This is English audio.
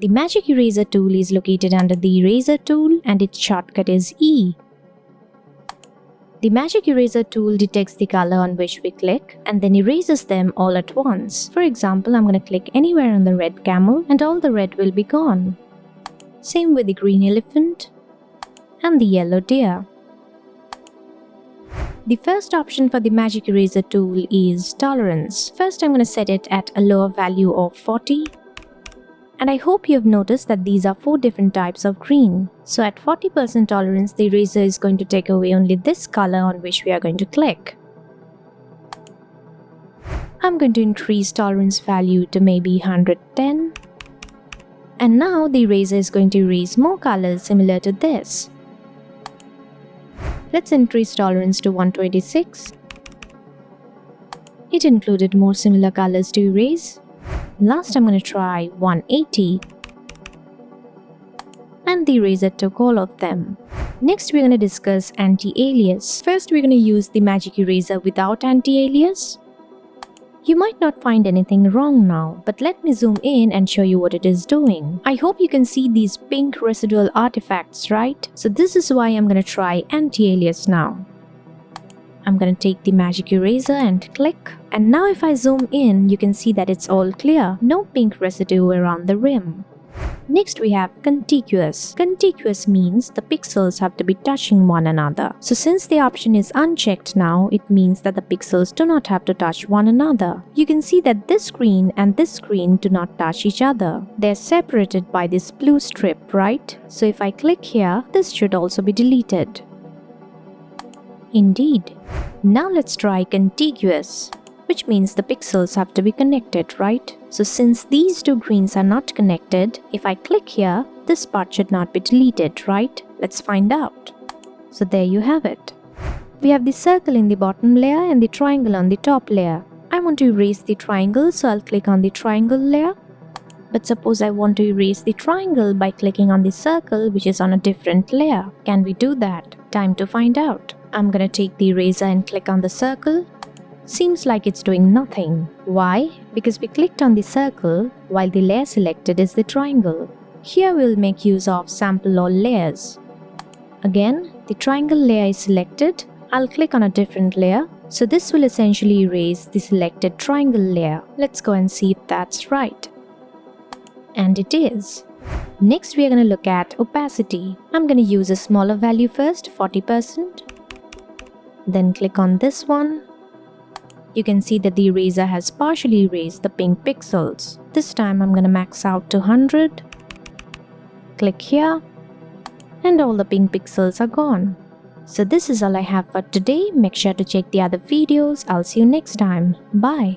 The magic eraser tool is located under the eraser tool and its shortcut is E. The magic eraser tool detects the color on which we click and then erases them all at once. For example, I'm going to click anywhere on the red camel and all the red will be gone. Same with the green elephant and the yellow deer. The first option for the magic eraser tool is tolerance. First, I'm going to set it at a lower value of 40. And I hope you have noticed that these are 4 different types of green. So at 40% tolerance, the eraser is going to take away only this color on which we are going to click. I'm going to increase tolerance value to maybe 110. And now the eraser is going to erase more colors similar to this. Let's increase tolerance to 126. It included more similar colors to erase. Last, I'm going to try 180. And the eraser took all of them. Next, we're going to discuss anti-alias. First, we're going to use the magic eraser without anti-alias. You might not find anything wrong now, but let me zoom in and show you what it is doing. I hope you can see these pink residual artifacts, right? So this is why I'm going to try anti-alias now. I'm going to take the magic eraser and click. And now if I zoom in, you can see that it's all clear. No pink residue around the rim. Next we have contiguous. Contiguous means the pixels have to be touching one another. So since the option is unchecked now, it means that the pixels do not have to touch one another. You can see that this screen and this screen do not touch each other. They're separated by this blue strip, right? So if I click here, this should also be deleted. Indeed. Now let's try contiguous, which means the pixels have to be connected, right? So since these two greens are not connected, if I click here, this part should not be deleted, right? Let's find out. So there you have it. We have the circle in the bottom layer and the triangle on the top layer. I want to erase the triangle, so I'll click on the triangle layer. But suppose I want to erase the triangle by clicking on the circle, which is on a different layer. Can we do that? Time to find out. I'm gonna take the eraser and click on the circle. Seems like it's doing nothing. Why? Because we clicked on the circle while the layer selected is the triangle. Here we'll make use of sample all layers. Again, the triangle layer is selected. I'll click on a different layer. So this will essentially erase the selected triangle layer. Let's go and see if that's right. And it is. Next we are going to look at opacity. I'm going to use a smaller value first, 40%. Then click on this one. You can see that the eraser has partially erased the pink pixels. This time I'm going to max out to 100. Click here. And all the pink pixels are gone. So this is all I have for today. Make sure to check the other videos. I'll see you next time. Bye.